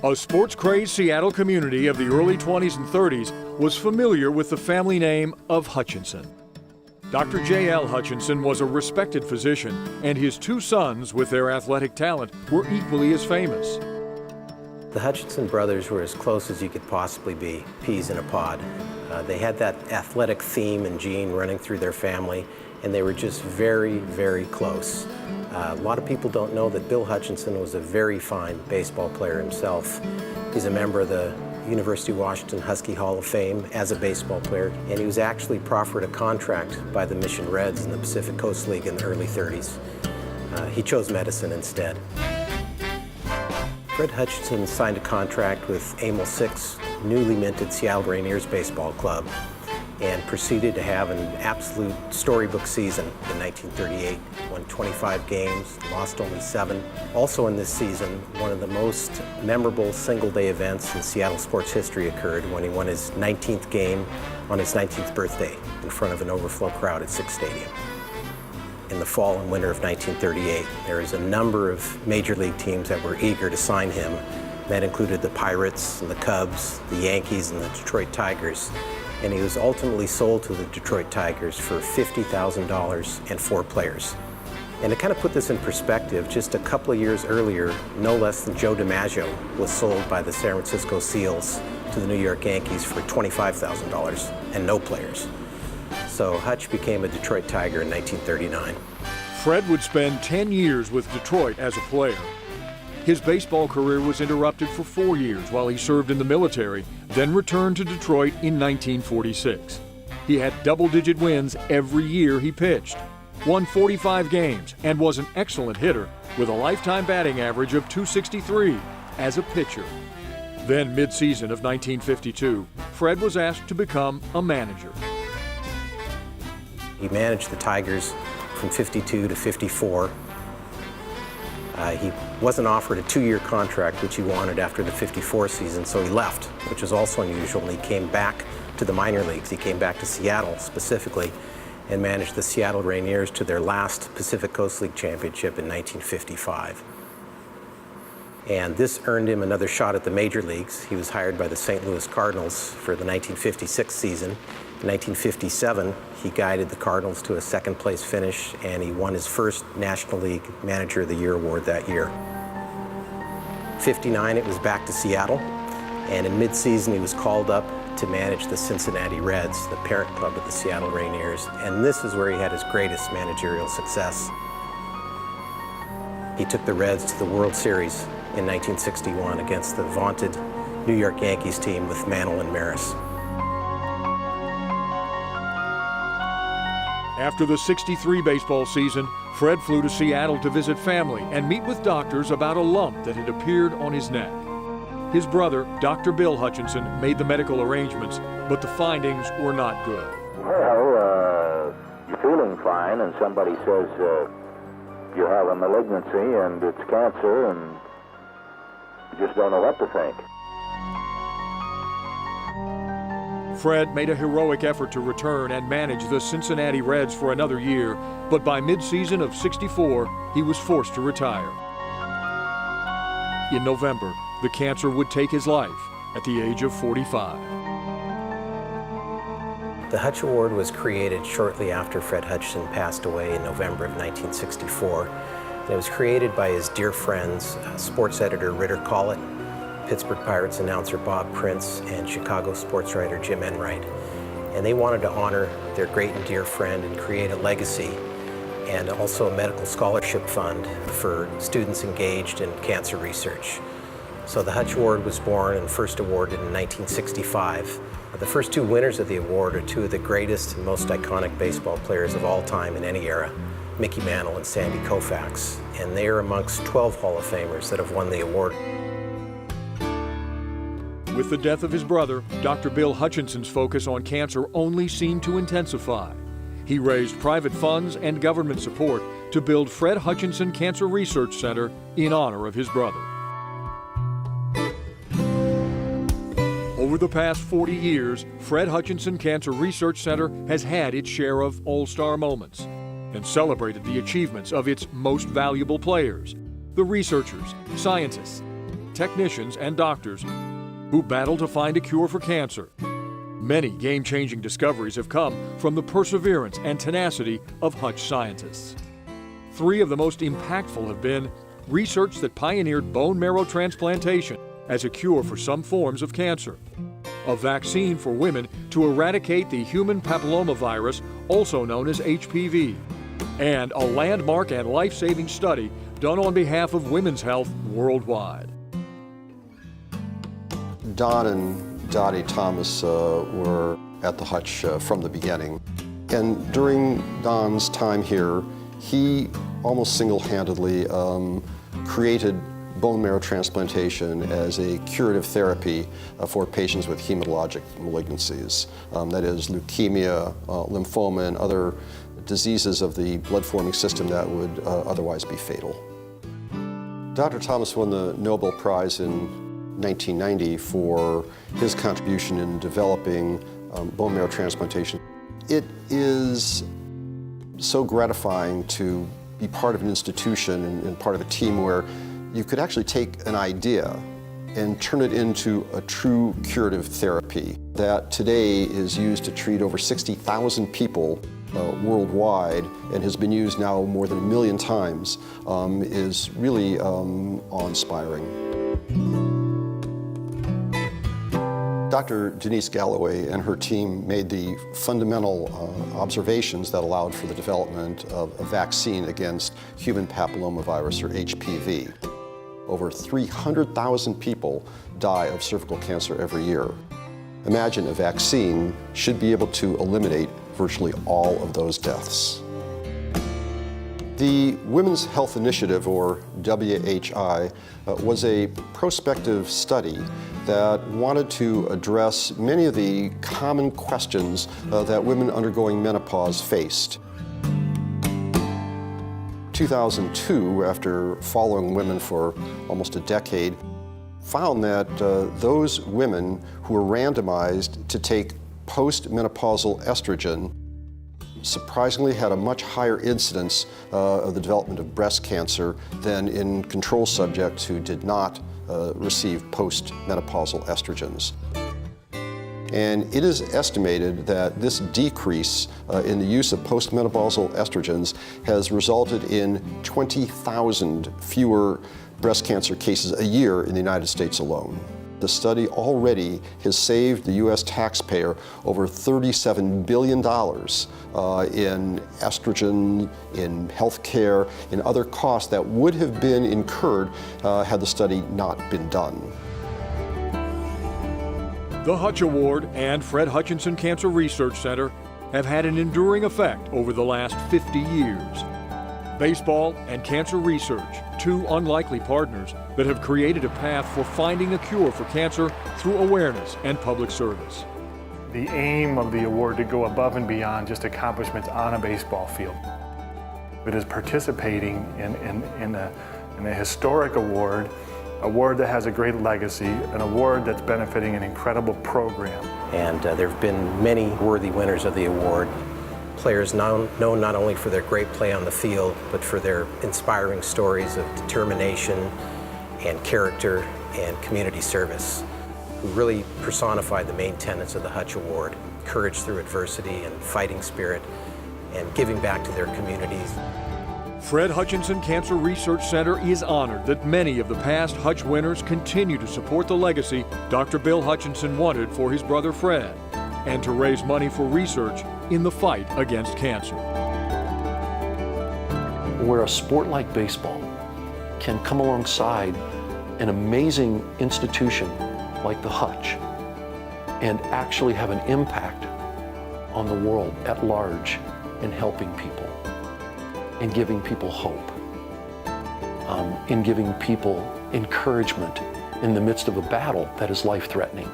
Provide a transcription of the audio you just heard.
A sports-crazed Seattle community of the early 20s and 30s was familiar with the family name of Hutchinson. Dr. J.L. Hutchinson was a respected physician, and his two sons, with their athletic talent, were equally as famous. The Hutchinson brothers were as close as you could possibly be, peas in a pod. They had that athletic theme and gene running through their family, and they were just very, very close. A lot of people don't know that Bill Hutchinson was a very fine baseball player himself. He's a member of the University of Washington Husky Hall of Fame as a baseball player, and he was actually proffered a contract by the Mission Reds in the Pacific Coast League in the early 30s. He chose medicine instead. Fred Hutchinson signed a contract with Amos 6, newly minted Seattle Rainiers Baseball Club, and proceeded to have an absolute storybook season in 1938. Won 25 games, lost only 7. Also in this season, one of the most memorable single-day events in Seattle sports history occurred when he won his 19th game on his 19th birthday in front of an overflow crowd at Sick's Stadium. In the fall and winter of 1938, there was a number of major league teams that were eager to sign him. That included the Pirates and the Cubs, the Yankees, and the Detroit Tigers. And he was ultimately sold to the Detroit Tigers for $50,000 and 4 players. And to kind of put this in perspective, just a couple of years earlier, no less than Joe DiMaggio was sold by the San Francisco Seals to the New York Yankees for $25,000 and no players. So Hutch became a Detroit Tiger in 1939. Fred would spend 10 years with Detroit as a player. His baseball career was interrupted for 4 years while he served in the military, then returned to Detroit in 1946. He had double-digit wins every year he pitched, won 45 games, and was an excellent hitter with a lifetime batting average of .263 as a pitcher. Then, mid-season of 1952, Fred was asked to become a manager. He managed the Tigers from 52 to 54. He wasn't offered a 2-year contract, which he wanted after the 54 season, so he left, which was also unusual, and he came back to the minor leagues. He came back to Seattle specifically and managed the Seattle Rainiers to their last Pacific Coast League championship in 1955. And this earned him another shot at the major leagues. He was hired by the St. Louis Cardinals for the 1956 season. In 1957, he guided the Cardinals to a second-place finish, and he won his first National League Manager of the Year award that year. 59, it was back to Seattle, and in mid-season he was called up to manage the Cincinnati Reds, the parent club of the Seattle Rainiers, and this is where he had his greatest managerial success. He took the Reds to the World Series in 1961 against the vaunted New York Yankees team with Mantle and Maris. After the '63 baseball season, Fred flew to Seattle to visit family and meet with doctors about a lump that had appeared on his neck. His brother, Dr. Bill Hutchinson, made the medical arrangements, but the findings were not good. Well, you're feeling fine, and somebody says you have a malignancy and it's cancer, and you just don't know what to think. Fred made a heroic effort to return and manage the Cincinnati Reds for another year, but by mid-season of '64, he was forced to retire. In November, the cancer would take his life at the age of 45. The Hutch Award was created shortly after Fred Hutchinson passed away in November of 1964. And it was created by his dear friends, sports editor Ritter Collett, Pittsburgh Pirates announcer Bob Prince, and Chicago sports writer Jim Enright. And they wanted to honor their great and dear friend and create a legacy and also a medical scholarship fund for students engaged in cancer research. So the Hutch Award was born and first awarded in 1965. The first 2 winners of the award are 2 of the greatest and most iconic baseball players of all time in any era, Mickey Mantle and Sandy Koufax. And they are amongst 12 Hall of Famers that have won the award. With the death of his brother, Dr. Bill Hutchinson's focus on cancer only seemed to intensify. He raised private funds and government support to build Fred Hutchinson Cancer Research Center in honor of his brother. Over the past 40 years, Fred Hutchinson Cancer Research Center has had its share of all-star moments and celebrated the achievements of its most valuable players, the researchers, scientists, technicians, and doctors who battle to find a cure for cancer. Many game-changing discoveries have come from the perseverance and tenacity of Hutch scientists. 3 of the most impactful have been research that pioneered bone marrow transplantation as a cure for some forms of cancer, a vaccine for women to eradicate the human papillomavirus, also known as HPV, and a landmark and life-saving study done on behalf of women's health worldwide. Don and Dottie Thomas were at the Hutch from the beginning. And during Don's time here, he almost single-handedly created bone marrow transplantation as a curative therapy for patients with hematologic malignancies. That is leukemia, lymphoma, and other diseases of the blood-forming system that would otherwise be fatal. Dr. Thomas won the Nobel Prize in 1990 for his contribution in developing bone marrow transplantation. It is so gratifying to be part of an institution and part of a team where you could actually take an idea and turn it into a true curative therapy that today is used to treat over 60,000 people worldwide and has been used now more than 1 million times, is really awe-inspiring. Dr. Denise Galloway and her team made the fundamental observations that allowed for the development of a vaccine against human papillomavirus, or HPV. Over 300,000 people die of cervical cancer every year. Imagine a vaccine should be able to eliminate virtually all of those deaths. The Women's Health Initiative, or WHI, was a prospective study that wanted to address many of the common questions that women undergoing menopause faced. 2002, after following women for almost a decade, found that those women who were randomized to take postmenopausal estrogen surprisingly had a much higher incidence of the development of breast cancer than in control subjects who did not receive postmenopausal estrogens. And it is estimated that this decrease in the use of postmenopausal estrogens has resulted in 20,000 fewer breast cancer cases a year in the United States alone. The study already has saved the U.S. taxpayer over $37 billion in estrogen, in health care, in other costs that would have been incurred had the study not been done. The Hutch Award and Fred Hutchinson Cancer Research Center have had an enduring effect over the last 50 years. Baseball and cancer research, 2 unlikely partners that have created a path for finding a cure for cancer through awareness and public service. The aim of the award to go above and beyond just accomplishments on a baseball field. It is participating in a historic award that has a great legacy, an award that's benefiting an incredible program. And there have been many worthy winners of the award. Players known not only for their great play on the field, but for their inspiring stories of determination and character and community service, who really personified the main tenets of the Hutch Award: courage through adversity and fighting spirit and giving back to their communities. Fred Hutchinson Cancer Research Center is honored that many of the past Hutch winners continue to support the legacy Dr. Bill Hutchinson wanted for his brother Fred, and to raise money for research in the fight against cancer. Where a sport like baseball can come alongside an amazing institution like the Hutch and actually have an impact on the world at large in helping people, in giving people hope, in giving people encouragement in the midst of a battle that is life-threatening.